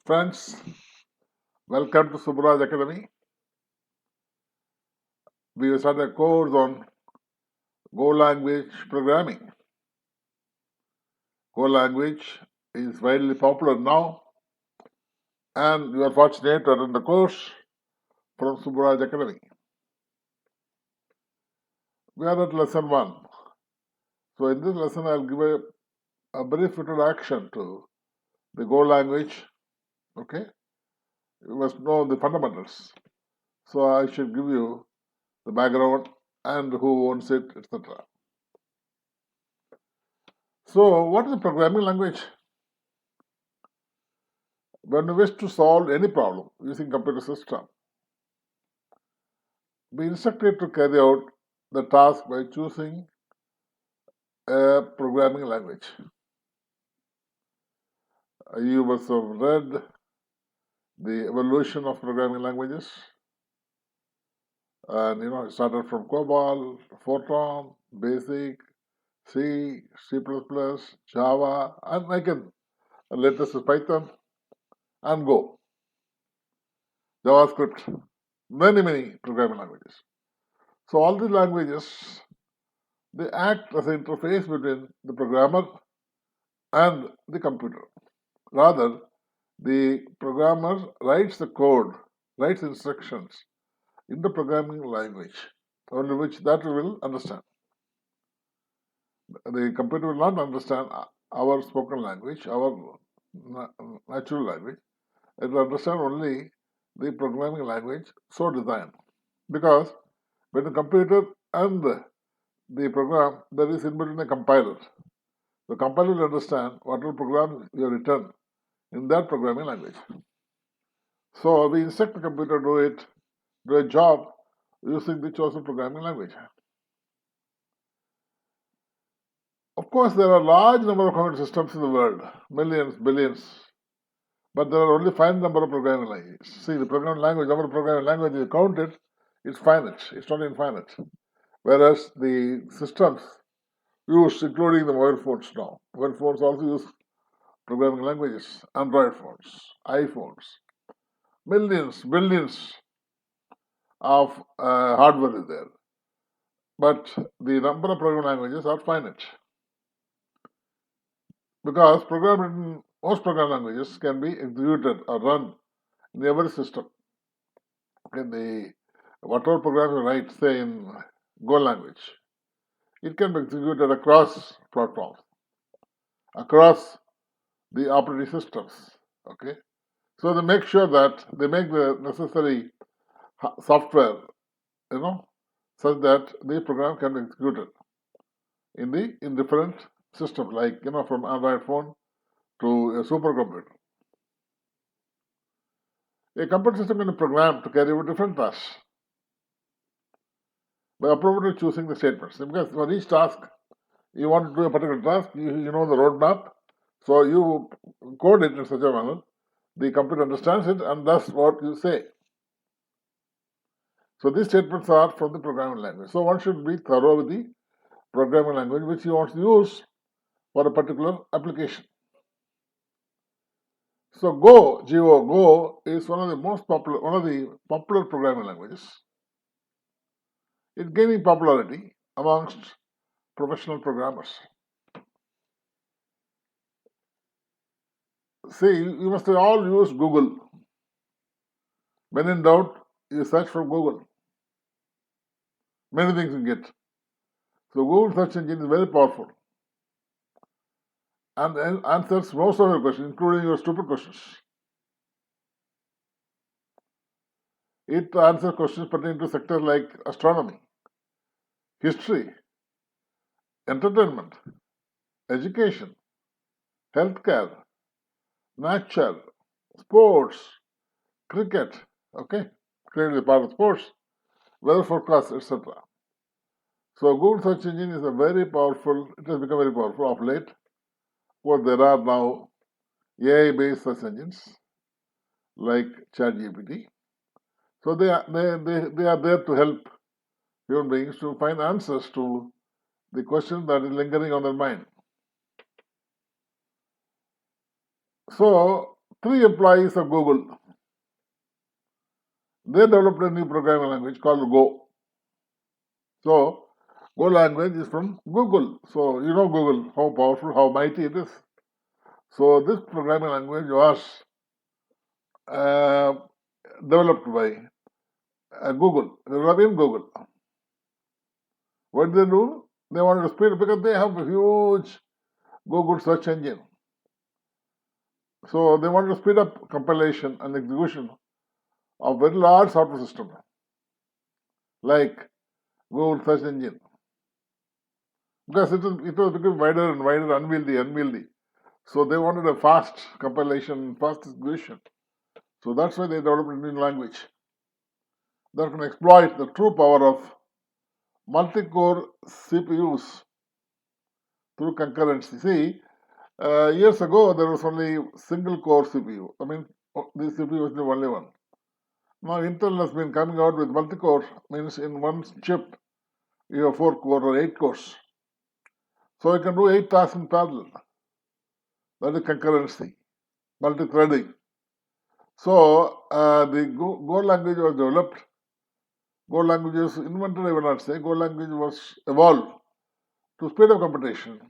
Friends, welcome to Subraj Academy. We will start a course on Go language programming. Go language is widely popular now, and you are fortunate to attend the course from Subraj Academy. We are at lesson 1. So, in this lesson, I will give a brief introduction to the Go language. Okay, you must know the fundamentals. So, I should give you the background and who owns it, etc. So, what is a programming language? When we wish to solve any problem using computer system, we instructed to carry out the task by choosing a programming language. You must have read the evolution of programming languages, and it started from COBOL, Fortran, Basic, C, C++, Java, and latest is Python and Go, JavaScript, many programming languages. So all these languages, they act as an interface between the programmer and the computer. Rather, the programmer writes the code, writes instructions in the programming language, only which that will understand. The computer will not understand our spoken language, our natural language. It will understand only the programming language so designed. Because when the computer and the program, there is in between a compiler. The compiler will understand whatever program you have written in that programming language. So we instruct the computer to do a job using the chosen programming language. Of course, there are a large number of computer systems in the world, millions, billions, but there are only finite number of programming languages. See, the programming language, number of programming languages you count it, it's finite, it's not infinite. Whereas the systems used, including the mobile phones now, mobile phones also use programming languages, Android phones, iPhones, millions, billions of hardware is there. But the number of programming languages are finite. Because most programming languages can be executed or run in every system. Whatever program you write, say in Go language, it can be executed across platforms, across the operating systems. Okay, so they make sure that they make the necessary software, such that the program can be executed in different systems, like from Android phone to a supercomputer. A computer system can be programmed to carry out different tasks by appropriately choosing the statements. Because for each task, you want to do a particular task, you know the roadmap, so you code it in such a manner, the computer understands it, and that's what you say. So these statements are from the programming language. So one should be thorough with the programming language which you want to use for a particular application. So Go is one of the popular programming languages. It's gaining popularity amongst professional programmers. See, you must have all used Google. When in doubt, you search from Google. Many things you get. So Google search engine is very powerful and answers most of your questions, including your stupid questions. It answers questions pertaining to sectors like astronomy, history, entertainment, education, healthcare, nature, sports, cricket, okay, clearly part of sports, weather forecast, etc. So Google search engine is it has become very powerful of late. Well, there are now AI-based search engines like ChatGPT. So they are there to help human beings to find answers to the question that is lingering on their mind. So Three employees of Google, they developed a new programming language called Go. So, Go language is from Google. So, you know Google, how powerful, how mighty it is. So, this programming language was uh, developed by Google, developed in Google. What did they do? They wanted to speed because they have a huge Google search engine. So they wanted to speed up compilation and execution of very large software system like Google search engine. Because it was becoming wider and wider, unwieldy. So they wanted a fast compilation, fast execution. So that's why they developed a new language that can exploit the true power of multi-core CPUs through concurrency. See, years ago there was only single core CPU. I mean, this CPU was the only one. Now Intel has been coming out with multi-core, means in one chip you have 4 core or 8 cores. So you can do 8 tasks in parallel. That is concurrency, multi-threading. So the Go language was developed. Go language was invented, I will not say. Go language was evolved to speed up computation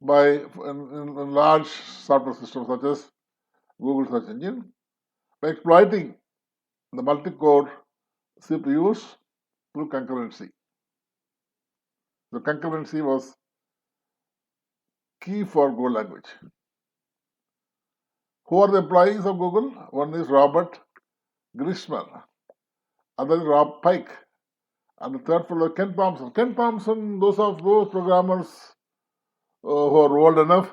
by in large software systems such as Google search engine by exploiting the multi-core CPUs through concurrency. The concurrency was key for Go language. Who are the employees of Google? One is Robert Grisham, other is Rob Pike, and the third fellow Ken Thompson. Ken Thompson, those programmers who are old enough,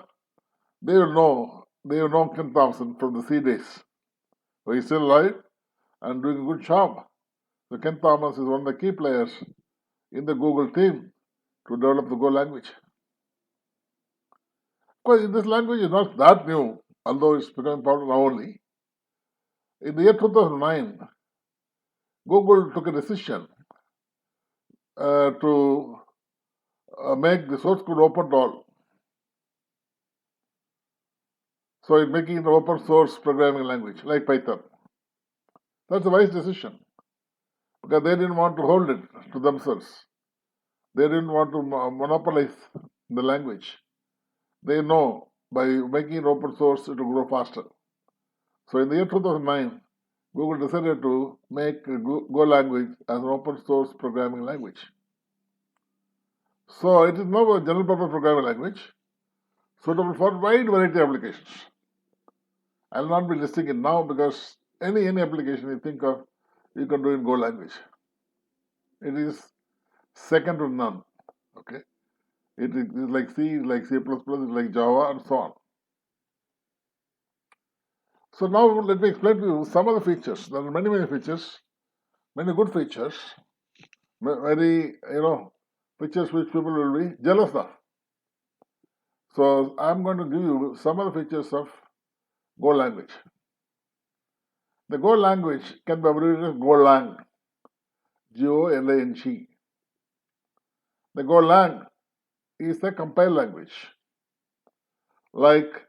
they will know Ken Thompson from the C days. So he's still alive and doing a good job. So Ken Thomas is one of the key players in the Google team to develop the Go language. Of course, this language is not that new, although it's becoming popular now only. In the year 2009, Google took a decision to make the source code open to all. So it's making an open source programming language like Python. That's a wise decision because they didn't want to hold it to themselves. They didn't want to monopolize the language. They know by making it open source it will grow faster. So in the year 2009, Google decided to make Go language as an open source programming language. So it is now a general purpose programming language suitable for wide variety of applications. I will not be listing it now because any application you think of, you can do in Go language. It is second to none. Okay, it is like C, like C++, like Java, and so on. So now let me explain to you some of the features. There are many features, many good features, very features which people will be jealous of. So I'm going to give you some of the features of Go language. The Go language can be abbreviated as Golang, Golang. The Golang is a compiled language, like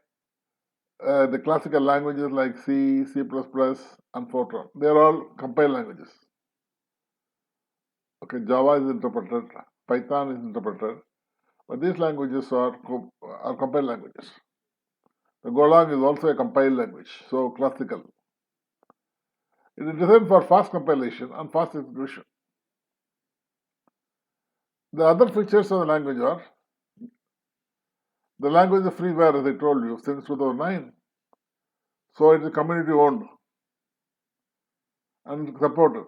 the classical languages like C, C++, and Fortran. They are all compiled languages. Okay, Java is interpreted, Python is interpreted, but these languages are compiled languages. The Golang is also a compiled language, so classical. It is designed for fast compilation and fast execution. The other features of the language are the language is freeware, as I told you, since 2009. So it is community owned and supported.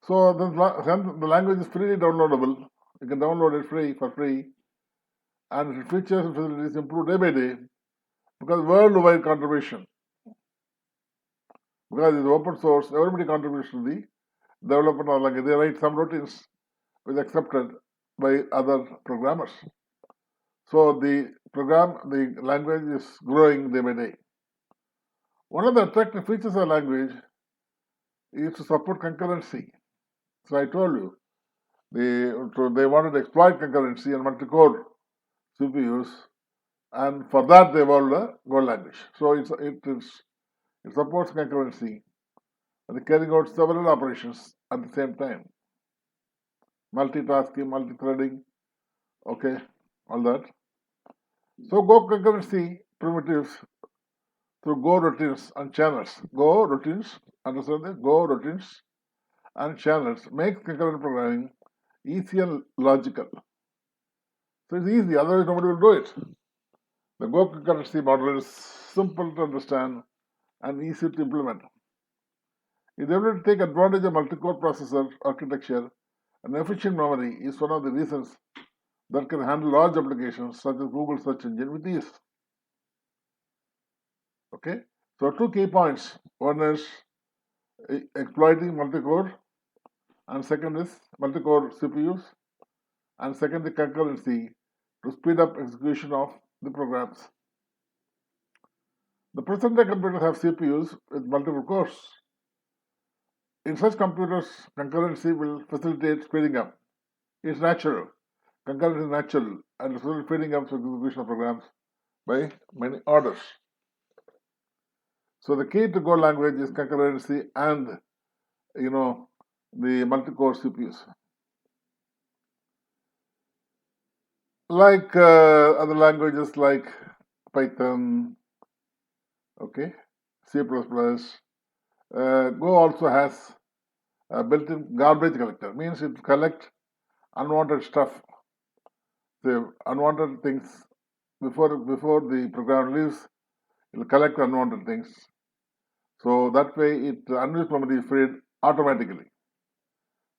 So the language is freely downloadable. You can download it for free, and its features and facilities improve day by day because worldwide contribution. Because it's open source, everybody contributes to the development of language. They write some routines which are accepted by other programmers. So the language is growing day by day. One of the attractive features of the language is to support concurrency. So I told you, they wanted to exploit concurrency and multi-core CPUs and for that they evolved a Go language. So it supports concurrency and carrying out several operations at the same time, multitasking, multi-threading, okay, all that. So Go concurrency primitives through Go routines and channels. Go routines, understand this? Go routines and channels make concurrent programming easy and logical. So it's easy, otherwise nobody will do it. The Go concurrency model is simple to understand and easy to implement. It's able to take advantage of multi-core processor architecture, and efficient memory is one of the reasons that can handle large applications such as Google search engine with ease. Okay, so two key points. One is exploiting multi-core, and second is multi-core CPUs, and second the concurrency to speed up execution of the programs. The present-day computers have CPUs with multiple cores. In such computers, concurrency will facilitate speeding up. It's natural. Concurrency is natural and it will speeding up the execution of programs by many orders. So the key to Go language is concurrency and the multi-core CPUs. Like other languages like Python, okay, C++, Go also has a built-in garbage collector. Means it collects unwanted stuff, the unwanted things before the program leaves. It will collect unwanted things. So that way, unused memory is freed automatically.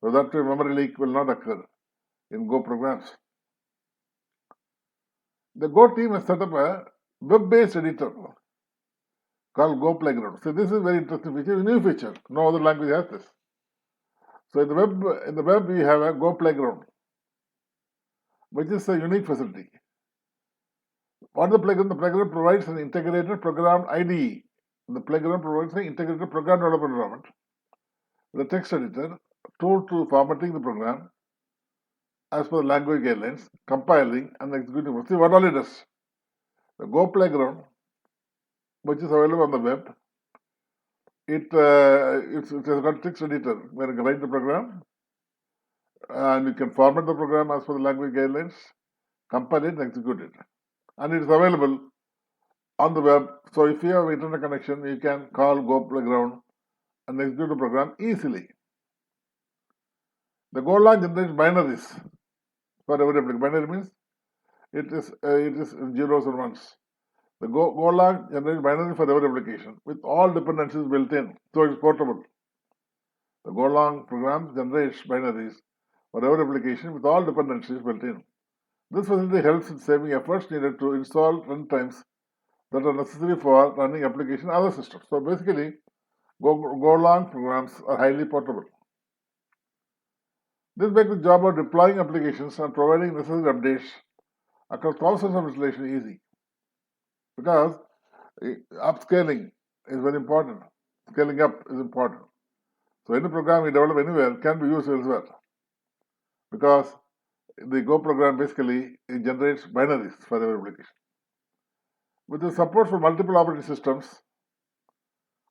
So that way, memory leak will not occur in Go programs. The Go team has set up a web-based editor called Go Playground. So this is very interesting feature, a new feature. No other language has this. So in the web we have a Go Playground, which is a unique facility. What the playground? The playground provides an integrated program IDE. The playground provides an integrated program development environment, the text editor, tool to formatting the program as per the language guidelines, compiling and executing. See what all it does. The Go Playground, which is available on the web, it has got text editor where you can write the program and you can format the program as per the language guidelines, compile it and execute it. And it is available on the web. So if you have internet connection, you can call Go Playground and execute the program easily. The Golang generates binaries for every application. Binary means it is zeros and ones. The Golang generates binary for every application with all dependencies built in, so it is portable. The Golang program generates binaries for every application with all dependencies built in. This facility helps in saving efforts needed to install runtimes that are necessary for running application on other systems. So basically, Golang programs are highly portable. This makes the job of deploying applications and providing necessary updates across thousands of installations easy. Because upscaling is very important. Scaling up is important. So any program you develop anywhere can be used elsewhere. Because the Go program basically generates binaries for every application. With the support for multiple operating systems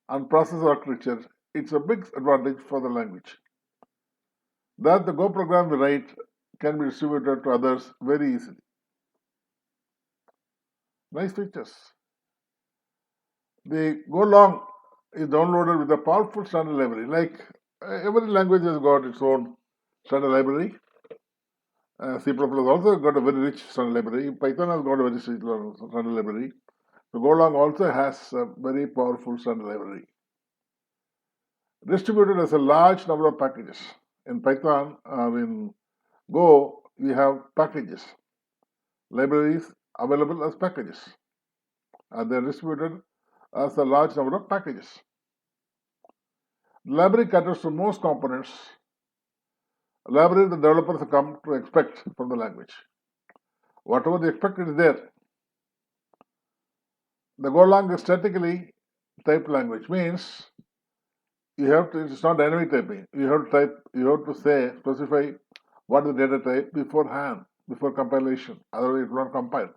and processor architecture, it's a big advantage for the language. That the Go program we write can be distributed to others very easily. Nice features. The Golang is downloaded with a powerful standard library. Like every language has got its own standard library. C++ has also got a very rich standard library. Python has got a very rich standard library. So Golang also has a very powerful standard library. Distributed as a large number of packages. In Python or in Go, we have packages, libraries available as packages. And they are distributed as a large number of packages. The library caters to most components. A library the developers have come to expect from the language. Whatever they expect is there. The Golang is statically typed language, means it's not dynamic typing. You have to specify what is the data type beforehand, before compilation. Otherwise, it will not compile.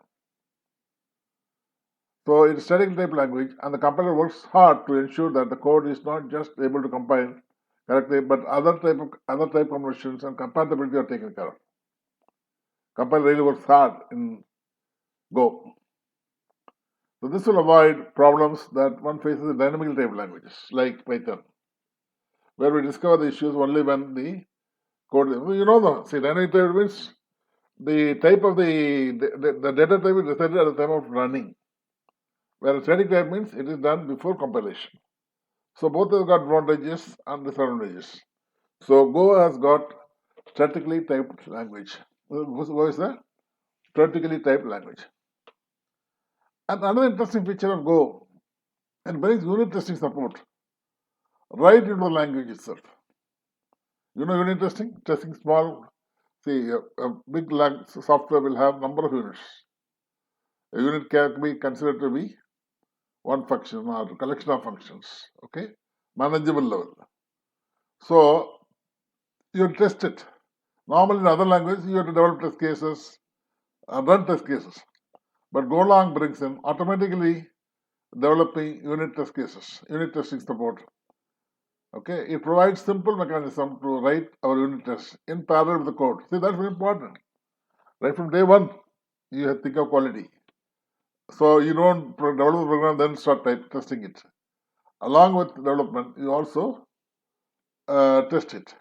So it's static type language, and the compiler works hard to ensure that the code is not just able to compile correctly, but other type conversions and compatibility are taken care of. Compiler really works hard in Go. So this will avoid problems that one faces in dynamical type languages like Python, where we discover the issues only when the code. Dynamic type means the type of the data type is decided at the time of running, whereas static type means it is done before compilation. So both have got advantages and disadvantages. So Go has got statically typed language. Go is the statically typed language. And another interesting feature of Go, it brings unit testing support right into the language itself. Unit testing small. See, a big software will have number of units. A unit can be considered to be one function or a collection of functions. Okay, manageable level. So you test it. Normally in other languages you have to develop test cases and run test cases, but Golang brings in automatically developing unit test cases, unit testing support. Okay, it provides simple mechanism to write our unit tests in parallel with the code. See, that's very important. Right from day one, you have to think of quality. So you don't develop the program then start testing it. Along with development, you also test it.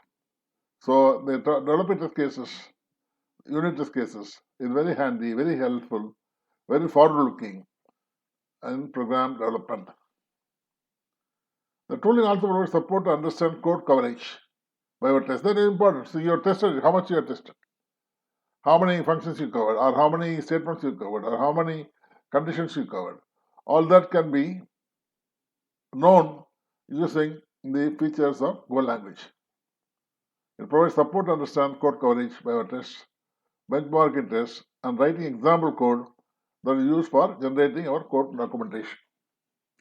So the developing test cases, unit test cases, is very handy, very helpful, very forward-looking in program development. The tooling also provides support to understand code coverage by your test. That is important. So you have tested how much you have tested, how many functions you covered, or how many statements you covered, or how many conditions you covered. All that can be known using the features of Go language. It provides support to understand code coverage by our tests, benchmarking tests, and writing example code that is used for generating our code documentation.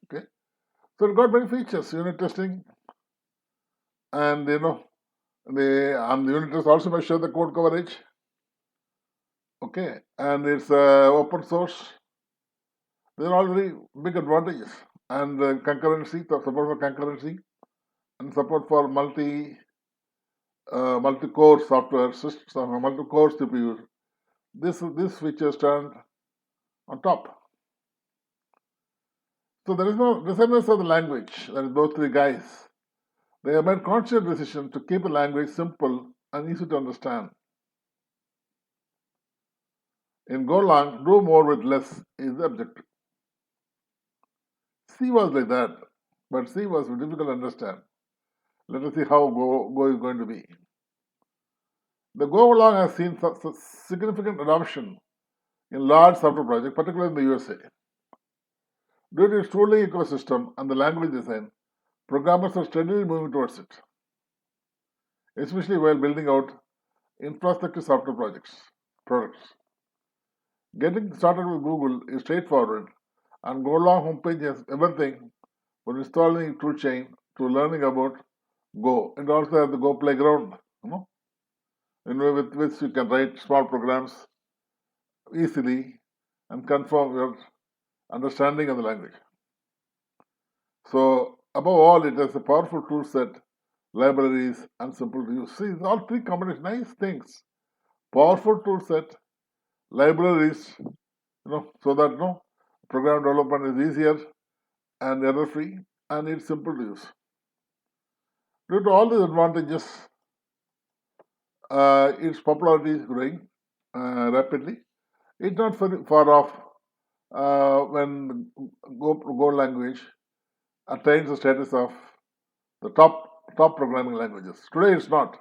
Okay, so it got many features: unit testing, and the unit tests also measure the code coverage. Okay, and it's open source. There are all very big advantages, and concurrency, support for concurrency, and support for multi-core software systems, multi-core CPUs. This feature stand on top. So there is no designers of the language. That is those three guys. They have made conscious decision to keep the language simple and easy to understand. In Golang, do more with less is the objective. C was like that, but C was difficult to understand. Let us see how Go is going to be. The Golang has seen significant adoption in large software projects, particularly in the USA. Due to its tooling ecosystem and the language design, programmers are steadily moving towards it, especially while building out infrastructure software products. Getting started with Google is straightforward, and Golang homepage has everything from installing toolchain to learning about Go. It also has the Go playground, with which you can write small programs easily and confirm your understanding of the language. So, above all, it has a powerful tool set, libraries, and simple to use. See, all three combinations, nice things. Powerful tool set, libraries, so that program development is easier and error-free, and it's simple to use. Due to all these advantages, its popularity is growing rapidly. It's not very far off when Go language attains the status of the top programming languages. Today, it's not.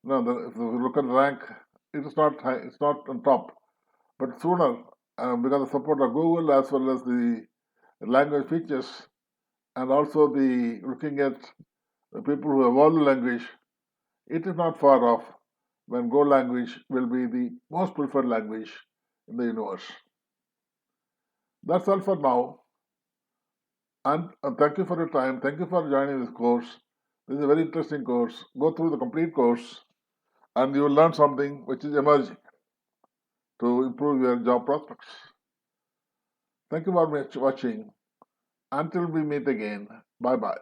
If you look at the rank, it is not high. It's not on top. But sooner, because of support of Google as well as the language features, and also the looking at the people who evolve the language, it is not far off when Go language will be the most preferred language in the universe. That's all for now. And thank you for your time. Thank you for joining this course. This is a very interesting course. Go through the complete course and you will learn something which is emerging to improve your job prospects. Thank you for watching. Until we meet again, bye bye.